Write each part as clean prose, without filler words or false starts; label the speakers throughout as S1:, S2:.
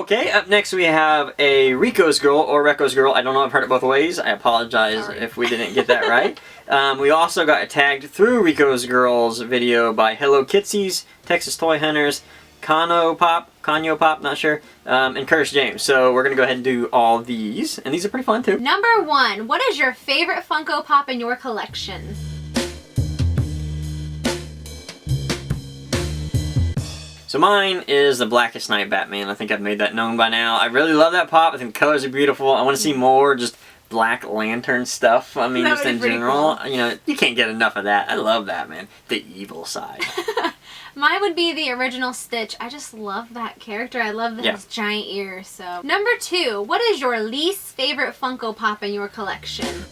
S1: Okay, up next we have a Rico's Girl or Recco's Girl. I don't know, I've heard it both ways. I apologize if we didn't get that right. We also got tagged through Rico's Girls video by Hello Kitsies, Texas Toy Hunters, Conyo Pop, not sure, and Curse James. So we're going to go ahead and do all these, and these are pretty fun too.
S2: Number 1, what is your favorite Funko Pop in your collection?
S1: So mine is the Blackest Night Batman. I think I've made that known by now. I really love that pop. I think the colors are beautiful. I want to see more just Black Lantern stuff. I mean, just in general. Cool. You know, you can't get enough of that. I love that, man. The evil side.
S2: Mine would be the original Stitch. I just love that character. I love his giant ears. So number 2, what is your least favorite Funko Pop in your collection?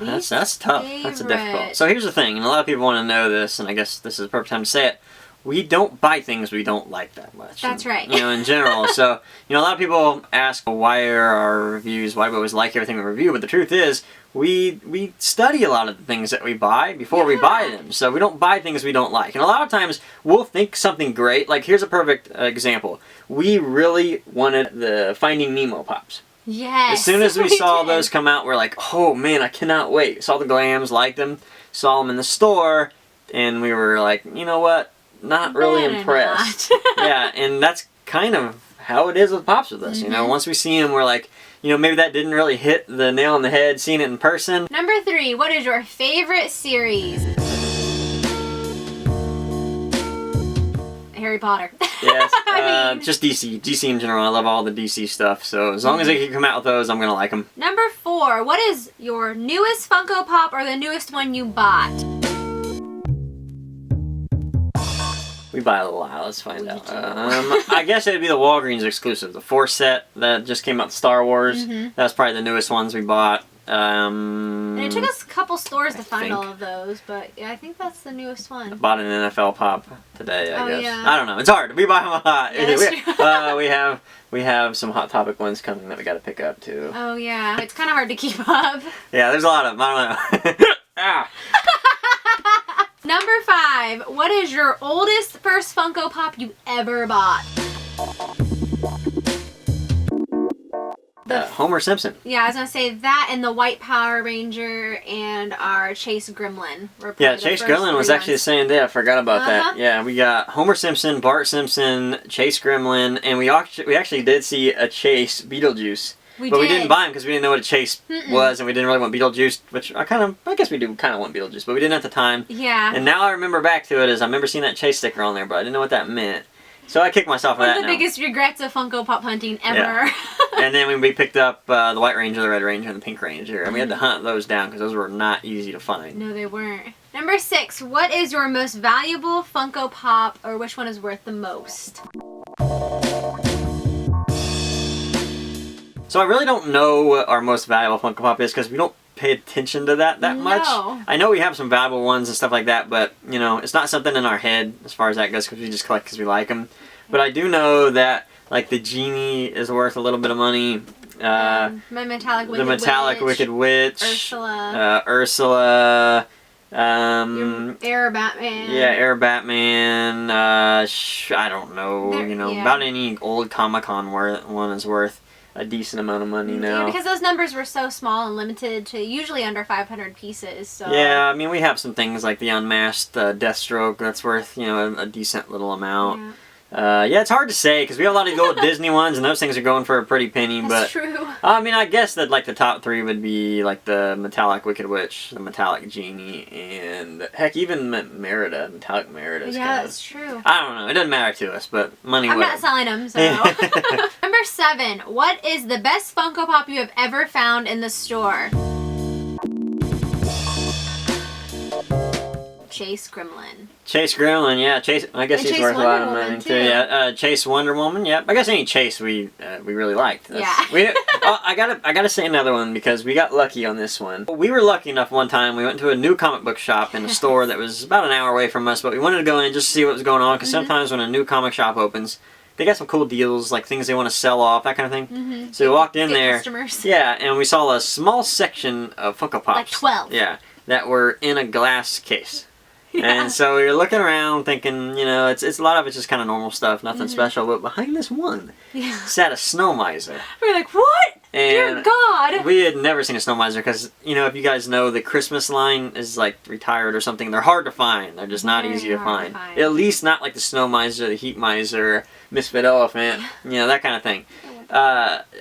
S1: That's tough. That's a difficult. So here's the thing, and a lot of people want to know this, and I guess this is the perfect time to say it. We don't buy things we don't like that much.
S2: That's right.
S1: You know, in general. So, you know, a lot of people ask why are our reviews, why do we always like everything we review, but the truth is, we study a lot of the things that we buy before we buy them. So we don't buy things we don't like. And a lot of times, we'll think something great. Like, here's a perfect example. We really wanted the Finding Nemo pops.
S2: Yes.
S1: As soon as we saw those come out, we're like, oh man, I cannot wait. Saw the glams, liked them, saw them in the store, and we were like, you know what? Not really impressed. Yeah, and that's kind of how it is with Pops with us. You know, once we see them, we're like, you know, maybe that didn't really hit the nail on the head seeing it in person.
S2: Number 3, what is your favorite series? Harry Potter.
S1: Yes,
S2: I mean,
S1: just DC. DC in general. I love all the DC stuff. So as long as they can come out with those, I'm going to like them.
S2: Number 4, what is your newest Funko Pop or the newest one you bought?
S1: We buy a lot. Let's find out. I guess it would be the Walgreens exclusive. The 4 set that just came out with Star Wars. That's probably the newest ones we bought.
S2: And it took us a couple stores to find all of those, but yeah, I think that's the newest one.
S1: I bought an NFL pop today, I guess.
S2: Yeah.
S1: I don't know. It's hard. We buy them a lot.
S2: Yeah, that's true.
S1: We have some Hot Topic ones coming that we got to pick up too.
S2: Oh yeah, it's kind of hard to keep up.
S1: Yeah, there's a lot of them. I don't know. Ah.
S2: Number 5, what is your oldest first Funko Pop you ever bought?
S1: Homer Simpson.
S2: Yeah, I was going to say that and the White Power Ranger and our Chase Gremlin.
S1: Yeah, Chase Gremlin was actually the same day. I forgot about that. Yeah, we got Homer Simpson, Bart Simpson, Chase Gremlin, and we actually did see a Chase Beetlejuice. We didn't buy him because we didn't know what a Chase was, and we didn't really want Beetlejuice, which I guess we do kind of want Beetlejuice, but we didn't at the time.
S2: Yeah.
S1: And now I remember back to it as I remember seeing that Chase sticker on there, but I didn't know what that meant. So I kicked myself for that now.
S2: One of the biggest regrets of Funko Pop hunting ever.
S1: Yeah. And then when we picked up the White Ranger, the Red Ranger, and the Pink Ranger, and we had to hunt those down because those were not easy to find.
S2: No, they weren't. Number 6, what is your most valuable Funko Pop, or which one is worth the most?
S1: So I really don't know what our most valuable Funko Pop is because we don't pay attention to that much. I know we have some valuable ones and stuff like that, but you know, it's not something in our head as far as that goes because we just collect because we like them. But I do know that like the Genie is worth a little bit of money.
S2: My Metallic Wicked Witch.
S1: Ursula.
S2: Air Batman.
S1: Yeah, Air Batman. I don't know. About any old Comic-Con one is worth a decent amount of money now.
S2: Yeah, because those numbers were so small and limited to usually under 500 pieces. So.
S1: Yeah, I mean, we have some things like the Unmasked Deathstroke that's worth, you know, a decent little amount.
S2: Yeah.
S1: Yeah, it's hard to say because we have a lot of the old Disney ones, and those things are going for a pretty penny.
S2: That's true.
S1: I mean, I guess that like the top 3 would be like the Metallic Wicked Witch, the Metallic Genie, and heck, even Merida, Metallic Merida.
S2: Yeah, that's true.
S1: I don't know. It doesn't matter to us, but money.
S2: I'm not selling them. So. Number 7. What is the best Funko Pop you have ever found in the store? Chase Gremlin.
S1: Chase Gremlin, yeah. Chase. I guess he's worth a lot of money too. Yeah. Chase Wonder Woman. Yep. I guess any Chase we really liked. I gotta say another one because we got lucky on this one. We were lucky enough one time. We went to a new comic book shop in a store that was about an hour away from us, but we wanted to go in just to see what was going on because sometimes when a new comic shop opens, they got some cool deals, like things they want to sell off, that kind of thing. So we walked in there.
S2: Customers.
S1: Yeah, and we saw a small section of Funko Pops.
S2: Like 12.
S1: Yeah, that were in a glass case. Yeah. And so we were looking around thinking, you know, it's a lot of it's just kind of normal stuff, nothing special. But behind this one sat a snow miser.
S2: We're like, what?
S1: And
S2: dear God!
S1: We had never seen a snow miser because, you know, if you guys know, the Christmas line is like retired or something. They're hard to find. They're just not easy to find. At least not like the snow miser, the heat miser, Misfit Elephant, you know, that kind of thing.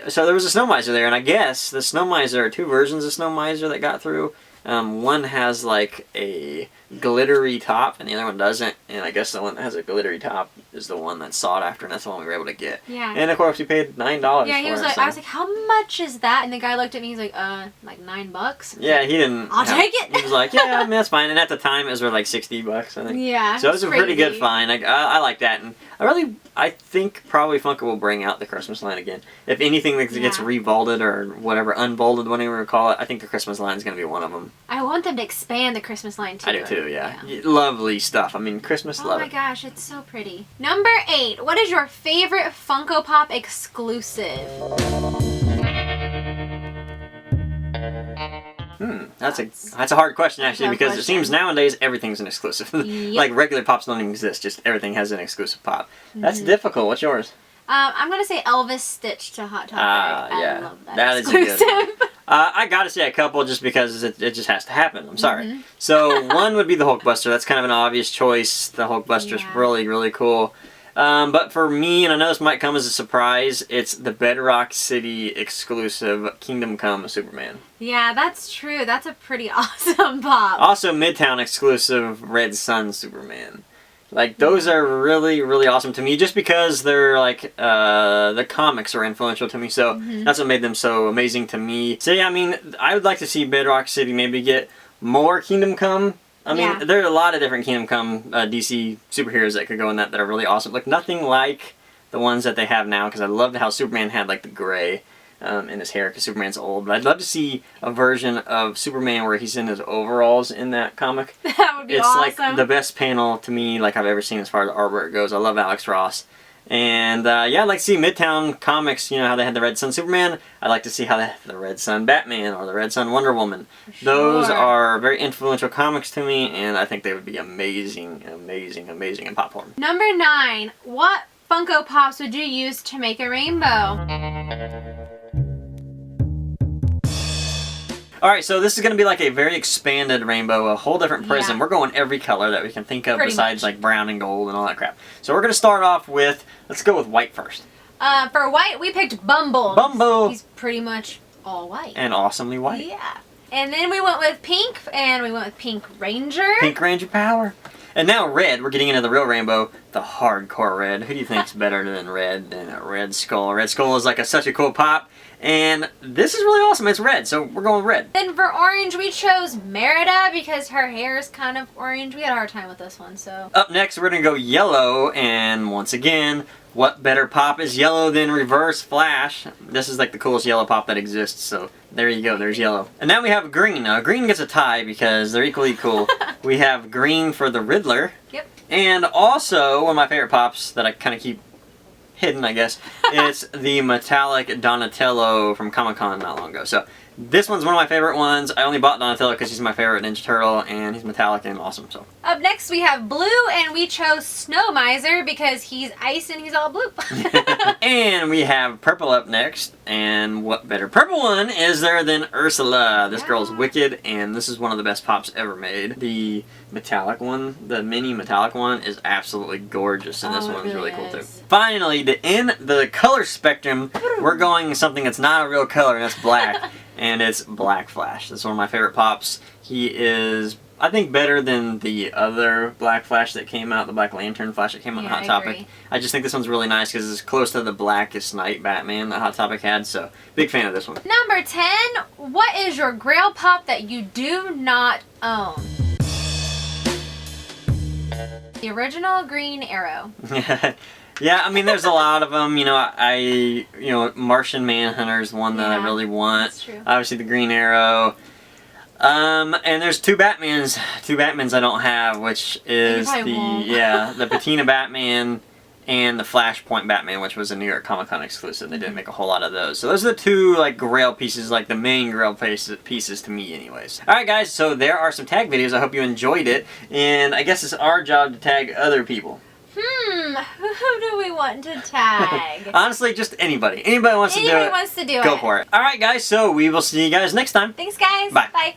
S1: So there was a snow miser there, and I guess the snow miser are two versions of snow miser that got through. One has like a glittery top and the other one doesn't, and I guess the one that has a glittery top is the one that's sought after, and that's the one we were able to get.
S2: Yeah.
S1: And of course we paid $9
S2: yeah, he was like, so. I was like, how much is that? And the guy looked at me, he's like $9.
S1: Yeah, he didn't.
S2: I'll take it.
S1: He was like, yeah, I mean, that's fine. And at the time it was like $60, I think.
S2: Yeah.
S1: So it was a pretty good find. I like that, and I think probably Funko will bring out the Christmas line again. If anything that gets revaulted or whatever, unbolted, whatever you call it, I think the Christmas line is going to be one of them.
S2: I want them to expand the Christmas line too.
S1: I do too, yeah. Lovely stuff. I mean, Christmas love.
S2: Oh my gosh, it's so pretty. Number 8. What is your favorite Funko Pop exclusive?
S1: That's a hard question actually, because it seems nowadays everything's an exclusive.
S2: Yep.
S1: Like regular pops don't even exist, just everything has an exclusive pop. That's difficult. What's yours?
S2: I'm gonna say Elvis Stitch to Hot Topic.
S1: Yeah.
S2: I love
S1: that
S2: exclusive.
S1: Is a good one. I gotta say a couple just because it just has to happen. I'm sorry. So one would be the Hulkbuster. That's kind of an obvious choice. The Hulkbuster's really, really cool. But for me, and I know this might come as a surprise, it's the Bedrock City exclusive Kingdom Come Superman.
S2: Yeah, that's true. That's a pretty awesome pop.
S1: Also Midtown exclusive Red Sun Superman. Like, those are really, really awesome to me just because they're, like, the comics are influential to me, so that's what made them so amazing to me. So, yeah, I mean, I would like to see Bedrock City maybe get more Kingdom Come. I mean, there are a lot of different Kingdom Come DC superheroes that could go in that are really awesome. Like, nothing like the ones that they have now, because I loved how Superman had, like, the gray in his hair, because Superman's old. But I'd love to see a version of Superman where he's in his overalls in that comic.
S2: That would be awesome.
S1: It's like the best panel to me like I've ever seen as far as artwork goes. I love Alex Ross. And yeah, I'd like to see Midtown Comics, you know how they had the Red Sun Superman. I'd like to see how they have the Red Sun Batman or the Red Sun Wonder Woman. Those are very influential comics to me, and I think they would be amazing, amazing, amazing in pop form.
S2: Number 9. What Funko Pops would you use to make a rainbow?
S1: Alright, so this is going to be like a very expanded rainbow, a whole different prism. We're going every color that we can think of besides like brown and gold and all that crap. So we're going to start off with, let's go with white first.
S2: For white, we picked Bumble.
S1: Bumble!
S2: He's pretty much all white.
S1: And awesomely white.
S2: Yeah. And then we went with pink, and we went with Pink Ranger.
S1: Pink Ranger power. And now red, we're getting into the real rainbow, the hardcore red. Who do you think's better than red than a Red Skull? Red Skull is like such a cool pop. And this is really awesome. It's red, so we're going red.
S2: Then for orange, we chose Merida because her hair is kind of orange. We had a hard time with this one, so.
S1: Up next, we're going to go yellow, and once again, what better pop is yellow than Reverse Flash? This is like the coolest yellow pop that exists, so there you go, there's yellow. And now we have green. Now, green gets a tie because they're equally cool. We have green for the Riddler.
S2: Yep.
S1: And also, one of my favorite pops that I kind of keep hidden, I guess, it's the metallic Donatello from Comic-Con not long ago. So this one's one of my favorite ones. I only bought Donatello because he's my favorite Ninja Turtle, and he's metallic and awesome. So
S2: up next we have blue, and we chose Snow Miser because he's ice and he's all blue.
S1: And we have purple up next, and what better purple one is there than Ursula? This girl's wicked, and this is one of the best pops ever made. The metallic one, the mini metallic one, is absolutely gorgeous, and this one's really cool too. Finally, to end the color spectrum, we're going something that's not a real color, and that's black. And it's Black Flash. That's one of my favorite pops. He is, I think, better than the other Black Flash that came out, the Black Lantern Flash that came out in Hot Topic. I just think this one's really nice because it's close to the Blackest Night Batman that Hot Topic had, so big fan of this one.
S2: Number 10, what is your Grail pop that you do not own? The original Green Arrow.
S1: Yeah, I mean, there's a lot of them. You know, Martian Manhunter's one that I really want.
S2: That's true.
S1: Obviously, the Green Arrow. And there's two Batmans I don't have, which is the Patina Batman and the Flashpoint Batman, which was a New York Comic Con exclusive. They didn't make a whole lot of those. So those are the two like grail pieces, like the main grail pieces to me anyways. Alright guys, so there are some tag videos. I hope you enjoyed it. And I guess it's our job to tag other people.
S2: Who do we want to tag?
S1: Honestly, just anybody. Anybody wants to do it.
S2: Go
S1: for it. Alright guys, so we will see you guys next time.
S2: Thanks guys.
S1: Bye.
S2: Bye.